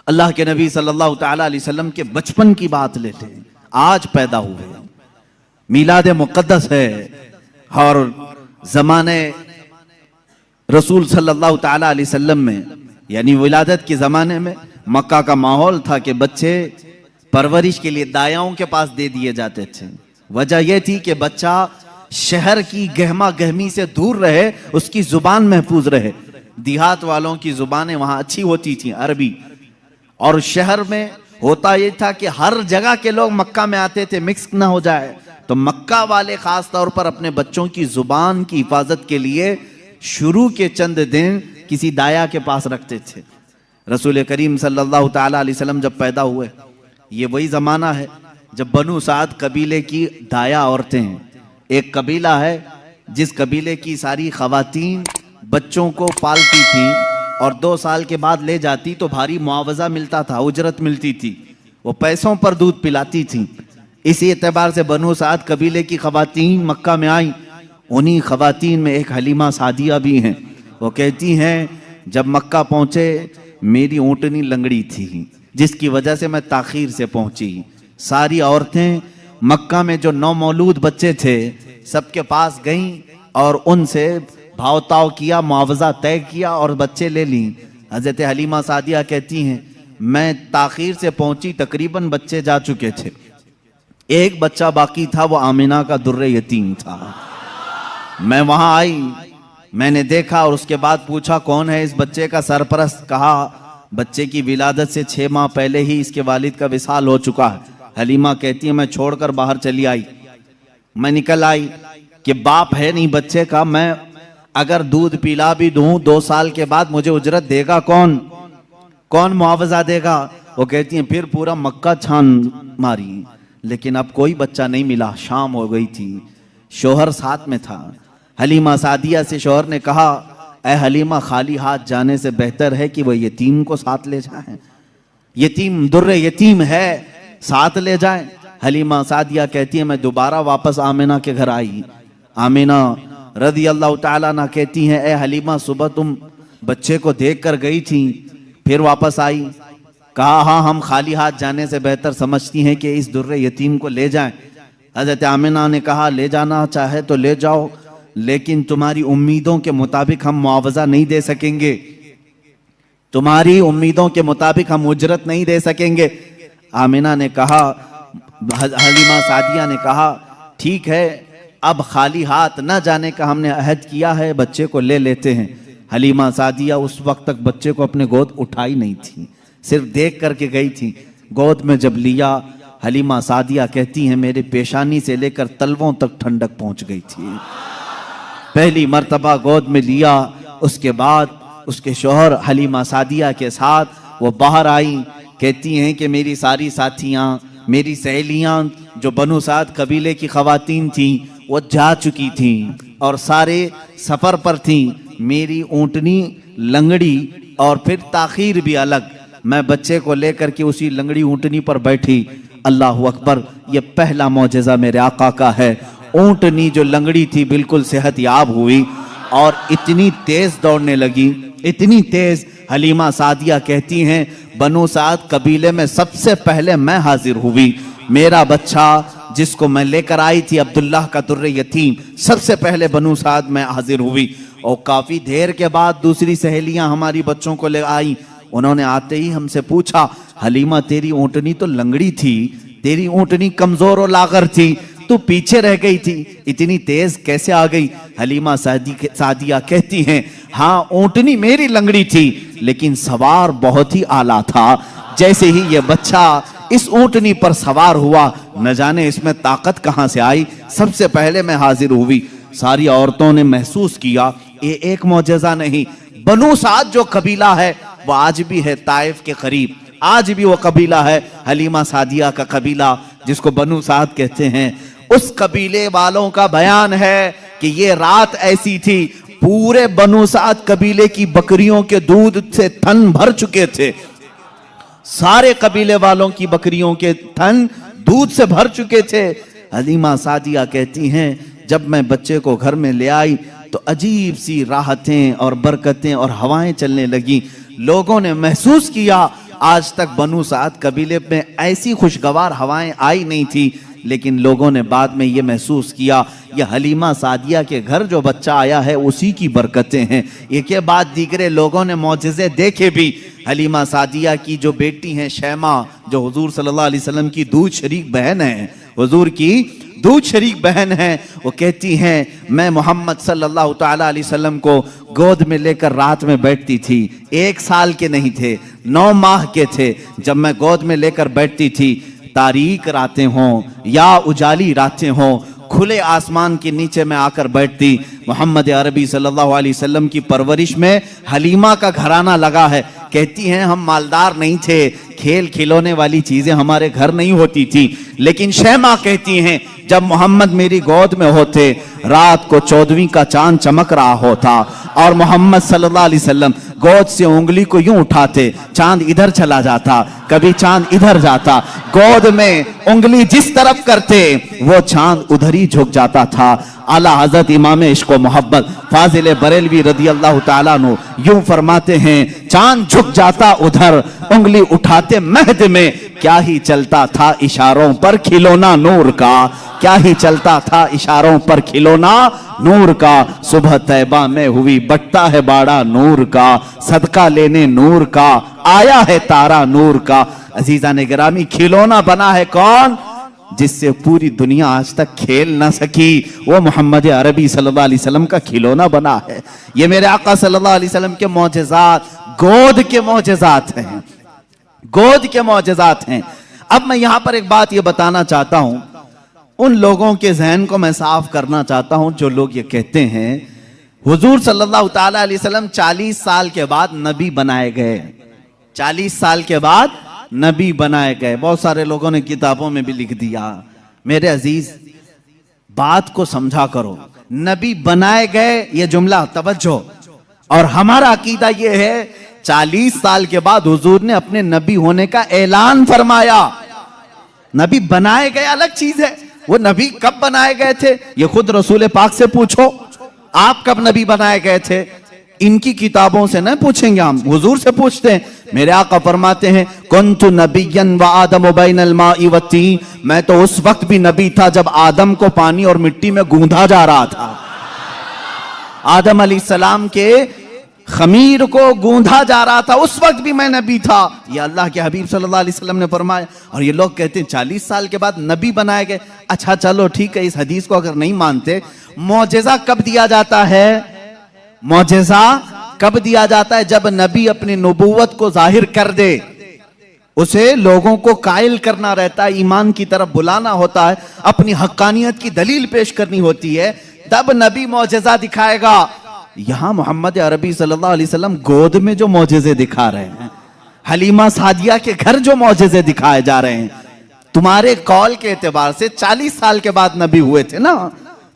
अल्लाह के नबी सल्लल्लाहु ताला अलैहि वसल्लम के बचपन की बात लेते हैं, आज पैदा हुए, मीलाद मुक़द्दस है और ज़माने रसूल सल्लल्लाहु ताला अलैहि वसल्लम में यानी विलादत के ज़माने में मक्का का माहौल था कि बच्चे परवरिश के लिए दायाओं के पास दे दिए जाते थे। वजह यह थी कि बच्चा शहर की गहमा गहमी से दूर रहे, उसकी जुबान महफूज रहे। देहात वालों की जुबानें वहां अच्छी होती थी, अरबी, और शहर में होता यह था कि हर जगह के लोग मक्का में आते थे, मिक्स ना हो जाए। तो मक्का वाले खास तौर पर अपने बच्चों की जुबान की हिफाजत के लिए शुरू के चंद दिन किसी दाया के पास रखते थे। रसूल करीम सल्लल्लाहु ताला अलैहि वसल्लम जब पैदा हुए, ये वही ज़माना है जब बनु साद कबीले की दाया औरतें हैं। एक कबीला है जिस कबीले की सारी खवातीन बच्चों को पालती थीं और 2 साल के बाद ले जाती तो भारी मुआवजा मिलता था, उजरत मिलती थी, वो पैसों पर दूध पिलाती थी। इसी एतबार से बनु साद कबीले की खवातीन मक्का में आई। उन्हीं खवातीन में एक हलीमा सादिया भी हैं। वो कहती हैं, जब मक्का पहुँचे मेरी ऊँटनी लंगड़ी थी, जिसकी वजह से मैं ताखीर से पहुँची। सारी औरतें मक्का में जो नौमौलूद बच्चे थे सबके पास गईं और उनसे भावताव किया, मुआवजा तय किया और बच्चे ले ली। हज़रत हलीमा सादिया कहती हैं, मैं ताखीर से पहुंची, तकरीबन बच्चे जा चुके थे, एक बच्चा बाकी था, वो आमिना का दुर्रे यतीम था। मैं वहां आई, मैंने देखा और उसके बाद पूछा कौन है इस बच्चे का सरपरस्त। कहा बच्चे की विलादत से 6 माह पहले ही इसके वालिद का विसाल हो चुका है। हलीमा कहती है, मैं छोड़कर बाहर चली आई। मैं निकल आई कि बाप है नहीं बच्चे का, मैं अगर दूध पिला भी दूं 2 साल के बाद मुझे उजरत देगा कौन, कौन मुआवजा देगा। वो कहती हैं, फिर पूरा मक्का छान मारी, लेकिन अब कोई बच्चा नहीं मिला। शाम हो गई थी, शोहर साथ में था। हलीमा सादिया से शोहर ने कहा, ऐ हलीमा, खाली हाथ जाने से बेहतर है कि वह यतीम को साथ ले जाएं। यतीम दुर्रे यतीम है, साथ ले जाएं। हलीमा सादिया कहती है, मैं दोबारा वापस आमिना के घर आई। आमिना रज़ी अल्लाह ताला अन्हा कहती हैं, ए हलीमा, सुबह तुम बच्चे को देख कर गई थी, फिर वापस आई। कहा हाँ, हम खाली हाथ जाने से बेहतर समझती हैं कि इस दुर्रे यतीम को ले जाएं। हज़रत आमिना ने कहा, ले जाना चाहे तो ले जाओ, लेकिन तुम्हारी उम्मीदों के मुताबिक हम मुआवजा नहीं दे सकेंगे, तुम्हारी उम्मीदों के मुताबिक हम उजरत नहीं दे सकेंगे। आमिना ने कहा, हलीमा सादिया ने कहा, ठीक है, अब खाली हाथ न जाने का हमने अहद किया है, बच्चे को ले लेते हैं। हलीमा सादिया उस वक्त तक बच्चे को अपने गोद उठाई नहीं थी, सिर्फ देख करके गई थी। गोद में जब लिया, हलीमा सादिया कहती हैं, मेरे पेशानी से लेकर तलवों तक ठंडक पहुंच गई थी। पहली मर्तबा गोद में लिया, उसके बाद उसके शौहर हलीमा सादिया के साथ वो बाहर आई। कहती हैं कि मेरी सारी साथियाँ, मेरी सहेलियाँ जो बनु साद कबीले की खवातीन थीं, वो जा चुकी थीं और सारे सफ़र पर थीं। मेरी ऊँटनी लंगड़ी और फिर ताखीर भी अलग। मैं बच्चे को लेकर के उसी लंगड़ी ऊँटनी पर बैठी। अल्लाह अकबर, ये पहला मौजज़ा मेरे आका का है। ऊँटनी जो लंगड़ी थी बिल्कुल सेहत याब हुई और इतनी तेज़ दौड़ने लगी, इतनी तेज़। हलीमा सादिया कहती हैं, बनु साद कबीले में सबसे पहले मैं हाजिर हुई। मेरा बच्चा जिसको मैं लेकर आई थी, अब्दुल्लाह का दुर्रे यतीम, सबसे पहले बनु साद में हाजिर हुई। और काफ़ी देर के बाद दूसरी सहेलियां हमारी बच्चों को ले आई। उन्होंने आते ही हमसे पूछा, हलीमा, तेरी ऊँटनी तो लंगड़ी थी, तेरी ऊँटनी कमज़ोर और लागर थी, तू पीछे रह गई थी, इतनी तेज कैसे आ गई? हलीमा सादिया कहती हैं, हाँ, ऊँटनी मेरी लंगड़ी थी, लेकिन सवार बहुत ही आला था। जैसे ही ये बच्चा इस ऊँटनी पर सवार हुआ, न जाने इसमें ताकत कहाँ से आई, सबसे पहले मैं हाजिर हुई। सारी औरतों ने महसूस किया, ये एक मौजज़ा नहीं, बनु साद जो कबीला है वो आज भी है ताइफ के करीब, आज भी वो कबीला है हलीमा सादिया का कबीला, जिसको बनु साद कहते हैं। उस कबीले वालों का बयान है कि ये रात ऐसी थी, पूरे बनु साद कबीले की बकरियों के दूध से थन भर चुके थे। सारे कबीले वालों की बकरियों के थन दूध से भर चुके थे। हलीमा सादिया कहती हैं, जब मैं बच्चे को घर में ले आई तो अजीब सी राहतें और बरकतें और हवाएं चलने लगी। लोगों ने महसूस किया आज तक बनु साद कबीले में ऐसी खुशगवार हवाएं आई नहीं थी, लेकिन लोगों ने बाद में ये महसूस किया ये हलीमा सादिया के घर जो बच्चा आया है उसी की बरकतें हैं। एक के बाद दीगरे लोगों ने मौजज़े देखे भी। हलीमा सादिया की जो बेटी हैं शैमा, जो हुजूर सल्लल्लाहु अलैहि वसल्लम की दूध शरीक बहन है, हुजूर की दूध शरीक बहन है, वो कहती हैं मैं मोहम्मद सल्लल्लाहु ताला अलैहि वसल्लम को गोद में लेकर रात में बैठती थी। 1 साल के नहीं थे, 9 माह के थे। जब मैं गोद में लेकर बैठती थी, तारीक रातें हों या उजाली रातें हों, खुले आसमान के नीचे मैं आकर बैठती। मोहम्मद अरबी सल्लल्लाहु अलैहि वसल्लम की परवरिश में हलीमा का घराना लगा है। कहती हैं हम मालदार नहीं थे, खेल खिलौने वाली चीजें हमारे घर नहीं होती थी, लेकिन शैमा कहती हैं जब मोहम्मद मेरी गोद में होते, रात को 14वीं का चांद चमक रहा होता और मोहम्मद सल्लल्लाहु अलैहि वसल्लम गोद से उंगली को यूं उठाते, चांद इधर चला जाता, कभी चांद इधर जाता, गोद में उंगली जिस तरफ करते वो चांद उधर ही झुक जाता था। आला हजरत इमाम इश्क व मोहब्बत फाजिल बरेलवी रदी अल्लाह ताला अन्हु यूं फरमाते हैं चांद झुक जाता उधर, उंगली उठाते महद में, क्या ही चलता था इशारों पर खिलौना नूर का, क्या ही चलता था इशारों पर खिलौना नूर का। सुबह तैबा में हुई बटता है बाड़ा नूर का, सदका लेने नूर का आया है तारा नूर का। अजीजा ने गिरामी, खिलौना बना है कौन? जिससे पूरी दुनिया आज तक खेल ना सकी, वो मोहम्मद अरबी सल्लल्लाहु अलैहि वसल्लम का खिलौना बना है। ये मेरे आका सल्लल्लाहु अलैहि वसल्लम के मौजज़ात, गोद के मौजज़ात हैं, गोद के मौजज़ात हैं। अब मैं यहां पर एक बात ये बताना चाहता हूं, उन लोगों के जहन को मैं साफ करना चाहता हूं जो लोग ये कहते हैं हुजूर सल्लल्लाहु ताला अलैहि वसल्लम 40 साल के बाद नबी बनाए गए, 40 साल के बाद नबी बनाए गए। बहुत सारे लोगों ने किताबों में भी लिख दिया। मेरे अजीज बात को समझा करो, नबी बनाए गए ये जुमला तवज्जो, और हमारा अकीदा ये है 40 साल के बाद हुजूर ने अपने नबी होने का ऐलान फरमाया। नबी बनाए गए अलग चीज है, वो नबी कब बनाए गए थे ये खुद रसूल पाक से पूछो, आप कब नबी बनाए गए थे? इनकी किताबों से न पूछेंगे, हम हुजूर से पूछते हैं। मेरे आका फरमाते हैं कुन्तु नबिय्यन व आदम बैनल माई व तीन, मैं तो उस वक्त भी नबी था जब आदम को पानी और मिट्टी में गूंधा जा रहा था। आदम अलैहिस्सलाम के खमीर को गूंधा जा रहा था, उस वक्त भी मैं नबी था। ये अल्लाह के हबीब सल्लल्लाहु अलैहि वसल्लम ने फरमाया। और ये लोग कहते हैं 40 साल के बाद नबी बनाए गए। अच्छा चलो ठीक है, इस हदीस को अगर नहीं मानते, मौजज़ा कब दिया जाता है? मौजज़ा कब दिया जाता है? जब नबी अपनी नबूवत को जाहिर कर दे, उसे लोगों को कायल करना रहता है, ईमान की तरफ बुलाना होता है, अपनी हक्कानियत की दलील पेश करनी होती है, तब नबी मौजज़ा दिखाएगा। यहां मोहम्मद अरबी सल्लल्लाहु अलैहि वसल्लम गोद में जो मौजज़े दिखा रहे हैं, हलीमा सादिया के घर जो मौजज़े दिखाए जा रहे हैं, तुम्हारे कौल के एतबार से 40 साल के बाद नबी हुए थे ना,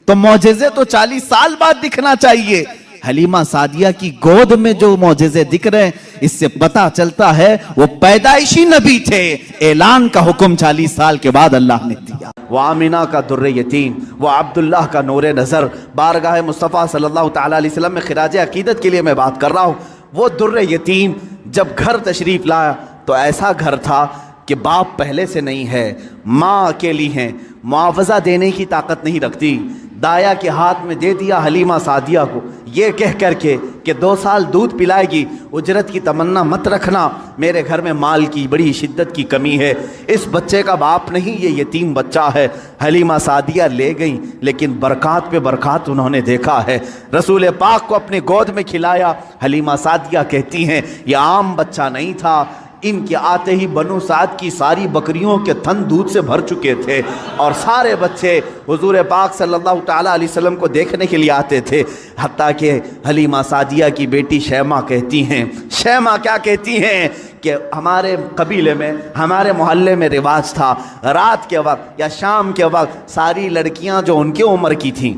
तो मौजज़े तो 40 साल बाद दिखना चाहिए। हलीमा सादिया की गोद में जो मौजज़े दिख रहे हैं, इससे पता चलता है वो पैदाइशी नबी थे। ऐलान का हुक्म 40 साल के बाद अल्लाह ने दिया। वो आमिना का दुर्रे यतीम, वो अब्दुल्लाह का नूरे नज़र, बारगाह मुस्तफ़ा सल्लल्लाहु ताला अलैहि वसल्लम में खिराज अकीदत के लिए मैं बात कर रहा हूँ। वो दुर्रे यतीम जब घर तशरीफ़ लाया तो ऐसा घर था कि बाप पहले से नहीं है, माँ अकेली हैं, मुआवजा देने की ताकत नहीं रखती, दाया के हाथ में दे दिया हलीमा सादिया को, ये कह करके कि 2 साल दूध पिलाएगी, उजरत की तमन्ना मत रखना, मेरे घर में माल की बड़ी शिद्दत की कमी है, इस बच्चे का बाप नहीं, ये यतीम बच्चा है। हलीमा सादिया ले गई, लेकिन बरक़ात पे बरक़ात उन्होंने देखा है। रसूल पाक को अपने गोद में खिलाया। हलीमा सादिया कहती हैं ये आम बच्चा नहीं था, इनके आते ही बनु साद की सारी बकरियों के थन दूध से भर चुके थे और सारे बच्चे हुजूर पाक सल्लल्लाहु ताला अलैहि वसल्लम को देखने के लिए आते थे। हत्ता कि हलीमा सादिया की बेटी शैमा कहती हैं, शैमा क्या कहती हैं कि हमारे कबीले में, हमारे मोहल्ले में रिवाज था, रात के वक्त या शाम के वक्त सारी लड़कियां जो उनके उम्र की थीं,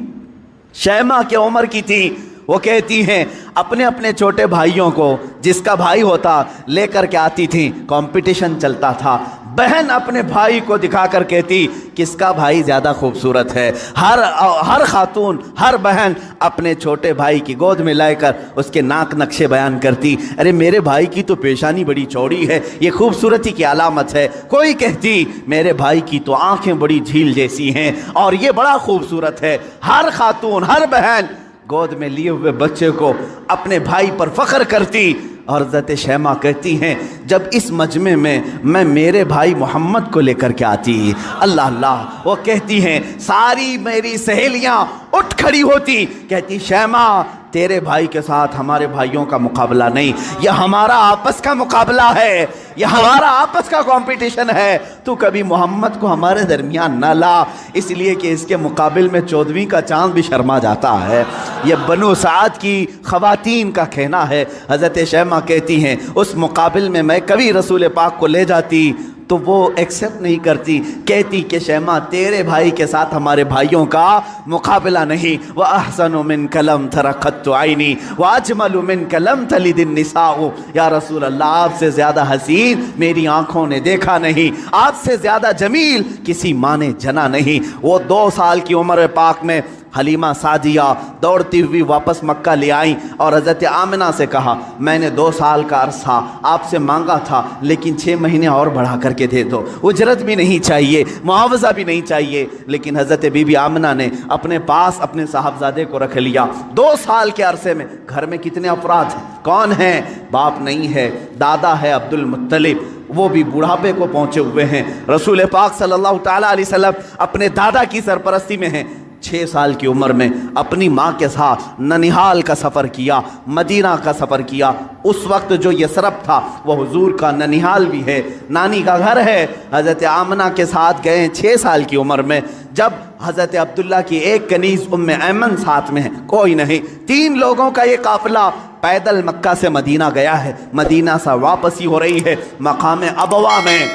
शैमा के उम्र की थी, वो कहती हैं अपने अपने छोटे भाइयों को, जिसका भाई होता लेकर के आती थी, कंपटीशन चलता था, बहन अपने भाई को दिखाकर कहती किसका भाई ज़्यादा खूबसूरत है। हर खातून, हर बहन अपने छोटे भाई की गोद में लाकर उसके नाक नक्शे बयान करती, अरे मेरे भाई की तो पेशानी बड़ी चौड़ी है, ये खूबसूरती की अलामत है। कोई कहती मेरे भाई की तो आंखें बड़ी झील जैसी हैं और ये बड़ा खूबसूरत है। हर खातून, हर बहन गोद में लिए हुए बच्चे को अपने भाई पर फख्र करती। और हज़रत शैमा कहती हैं जब इस मजमे में मैं मेरे भाई मोहम्मद को लेकर के आती, अल्लाह अल्लाह, वो कहती हैं सारी मेरी सहेलियां उठ खड़ी होती, कहती शैमा तेरे भाई के साथ हमारे भाइयों का मुकाबला नहीं, यह हमारा आपस का मुकाबला है, यह हमारा आपस का कंपटीशन है। तू कभी मोहम्मद को हमारे दरमियान न ला, इसलिए कि इसके मुकाबले में 14वीं का चांद भी शर्मा जाता है। यह बनु साद की ख़वातीन का कहना है। हज़रत शैमा कहती हैं उस मुकाबले में मैं कभी रसूल पाक को ले जाती तो वो एक्सेप्ट नहीं करती, कहती कि शैमा तेरे भाई के साथ हमारे भाइयों का मुकाबला नहीं। वह अहसनु मिन कलम तरक़त्तु आइनी व अजमलु मिन कलम तलिदिन निसाउ, या रसूल अल्लाह आपसे ज़्यादा हसीन मेरी आँखों ने देखा नहीं, आपसे ज़्यादा जमील किसी माँ ने जना नहीं। वो 2 साल की उम्र पाक में हलीमा सादिया दौड़ती हुई वापस मक्का ले आई और हज़रत आमिना से कहा मैंने 2 साल का अरसा आपसे मांगा था, लेकिन 6 महीने और बढ़ा करके दे दो, उजरत भी नहीं चाहिए, मुआवजा भी नहीं चाहिए। लेकिन हज़रत बीबी आमिना ने अपने पास अपने साहबजादे को रख लिया। 2 साल के अरसे में घर में कितने अफराद हैं, कौन है, बाप नहीं है, दादा है अब्दुल मुत्तलिब, वो भी बुढ़ापे को पहुँचे हुए हैं। रसूल पाक सल्लल्लाहु तआला अलैहि वसल्लम अपने दादा की सरपरस्ती में हैं। 6 साल की उम्र में अपनी माँ के साथ ननिहाल का सफ़र किया, मदीना का सफ़र किया। उस वक्त जो यसरब था वह हुजूर का ननिहाल भी है, नानी का घर है। हज़रत आमना के साथ गए 6 साल की उम्र में, जब हज़रत अब्दुल्ला की एक कनीज़ उम्मे ऐमन साथ में है, कोई नहीं, 3 लोगों का ये काफ़िला पैदल मक्का से मदीना गया है। मदीना से वापसी हो रही है। मकाम अबवा में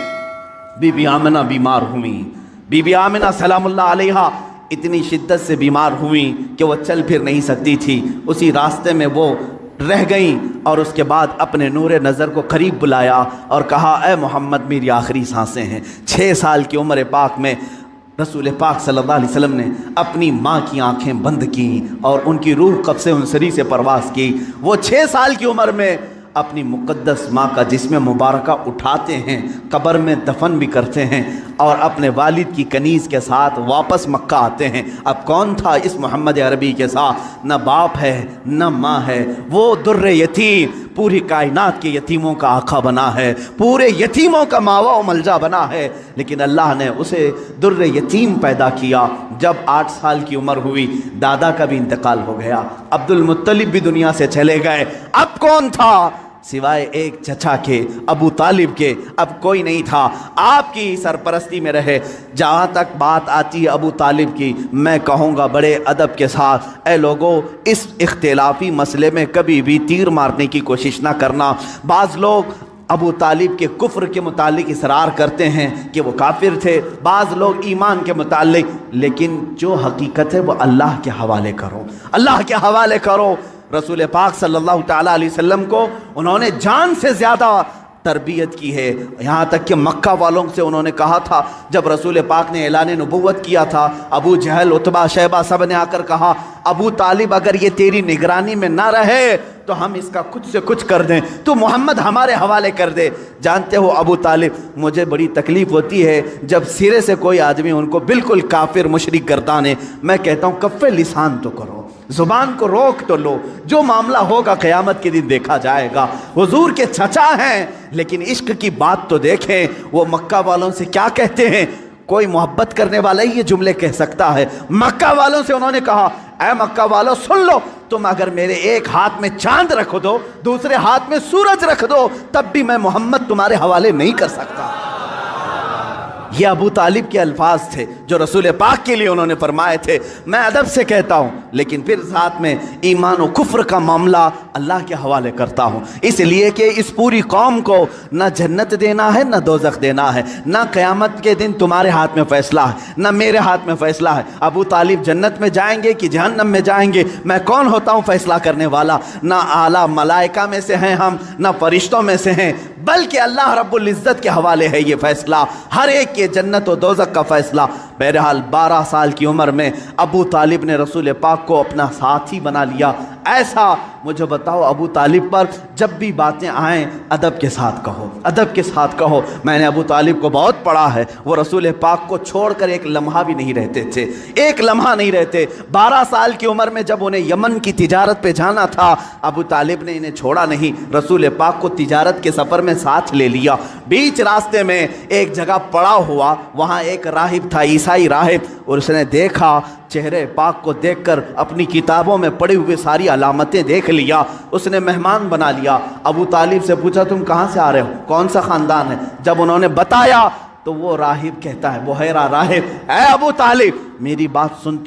बीबी आमिना बीमार हुई। बीबी आमिना सलामुल्लाह अलैहा इतनी शिद्दत से बीमार हुई कि वो चल फिर नहीं सकती थी। उसी रास्ते में वो रह गई और उसके बाद अपने नूरे नज़र को करीब बुलाया और कहा ए मोहम्मद मेरी आखिरी सांसें हैं। 6 साल की उम्र पाक में रसूल पाक सल्लल्लाहु अलैहि वसल्लम ने अपनी माँ की आंखें बंद की और उनकी रूह कब्ज़े उनसरी से परवास की। वो 6 साल की उम्र में अपनी मुक़द्दस माँ का जिस्म मुबारका उठाते हैं, कब्र में दफन भी करते हैं और अपने वालिद की कनीज़ के साथ वापस मक्का आते हैं। अब कौन था इस मोहम्मद अरबी के साथ, न बाप है न माँ है, वो दुर्रे यतीम पूरी कायनात के यतीमों का आका बना है, पूरे यतीमों का मावा व मलजा बना है। लेकिन अल्लाह ने उसे दुर्रे यतीम पैदा किया। जब 8 साल की उम्र हुई दादा का भी इंतकाल हो गया, अब्दुल मुत्तलिब भी दुनिया से चले गए। अब कौन था सिवाय एक चचा के, अबू तालिब के, अब कोई नहीं था। आपकी सरपरस्ती में रहे। जहाँ तक बात आती है अबू तालिब की, मैं कहूँगा बड़े अदब के साथ, ए लोगों इस इख्तिलाफी मसले में कभी भी तीर मारने की कोशिश ना करना। बाज़ लोग अबू तालिब के कुफ्र के मुतालिक इसरार करते हैं कि वो काफिर थे, बाज़ लोग ईमान के मुतालिक, लेकिन जो हकीकत है वो अल्लाह के हवाले करो, अल्लाह के हवाले करो। रसूल पाक सल्लल्लाहु तआला अलैहि वसल्लम को उन्होंने जान से ज़्यादा तरबियत की है। यहाँ तक कि मक्का वालों से उन्होंने कहा था, जब रसूल पाक ने ऐलान नबुव्वत किया था, अबू जहल, उतबा, शैबा सब ने आकर कहा अबू तालिब अगर ये तेरी निगरानी में ना रहे तो हम इसका कुछ से कुछ कर दें, तो मोहम्मद हमारे हवाले कर दे। जानते हो अबू तालिब, मुझे बड़ी तकलीफ़ होती है जब सिरे से कोई आदमी उनको बिल्कुल काफिर मुशरिक गर्दाने। मैं कहता हूँ कफ़े लिसान तो करो, ज़ुबान को रोक तो लो, जो मामला होगा क़यामत के दिन देखा जाएगा। हुजूर के चचा हैं, लेकिन इश्क की बात तो देखें, वो मक्का वालों से क्या कहते हैं। कोई मोहब्बत करने वाला ही ये जुमले कह सकता है। मक्का वालों से उन्होंने कहा, ऐ मक्का वालों सुन लो, तुम अगर मेरे एक हाथ में चांद रख दो, दूसरे हाथ में सूरज रख दो, तब भी मैं मोहम्मद तुम्हारे हवाले नहीं कर सकता। ये अबू तालिब के अल्फाज थे जो रसूल पाक के लिए उन्होंने फरमाए थे। मैं अदब से कहता हूँ, लेकिन फिर साथ में ईमान और कुफ्र का मामला अल्लाह के हवाले करता हूँ, इसलिए कि इस पूरी कौम को ना जन्नत देना है ना दोज़ख देना है, ना क़यामत के दिन तुम्हारे हाथ में फ़ैसला है ना मेरे हाथ में फ़ैसला है। अबू तालिब जन्नत में जाएंगे कि जहन्नम में जाएंगे, मैं कौन होता हूँ फ़ैसला करने वाला? ना आला मलाइका में से हैं हम, ना फरिश्तों में से हैं, बल्कि अल्लाह रब्बुल इज़्ज़त के हवाले है ये फ़ैसला, हर एक के जन्नत और दोज़ख का फ़ैसला। बहरहाल 12 साल की उम्र में अबू तालिब ने रसूल पाक को अपना साथी बना लिया। ऐसा मुझे बताओ, अबू तालिब पर जब भी बातें आएँ अदब के साथ कहो, अदब के साथ कहो। मैंने अबू तालिब को बहुत पढ़ा है, वो रसूल पाक को छोड़कर एक लम्हा भी नहीं रहते थे, एक लम्हा नहीं रहते। 12 साल की उम्र में जब उन्हें यमन की तिजारत पे जाना था, अबू तालिब ने इन्हें छोड़ा नहीं, रसूल पाक को तिजारत के सफ़र में साथ ले लिया। बीच रास्ते में एक जगह पड़ा हुआ, वहाँ एक राहिब था, ईसाई राहिब, और उसने देखा, चेहरे पाक को देखकर अपनी किताबों में पड़ी हुई सारी अलामतें देख लिया, उसने मेहमान बना लिया। अबू तालिब से पूछा, तुम कहाँ से आ रहे हो, कौन सा ख़ानदान है? जब उन्होंने बताया तो वो राहिब कहता है, बुहैरा राहिब, ऐ अबू तालिब, मेरी बात सुनते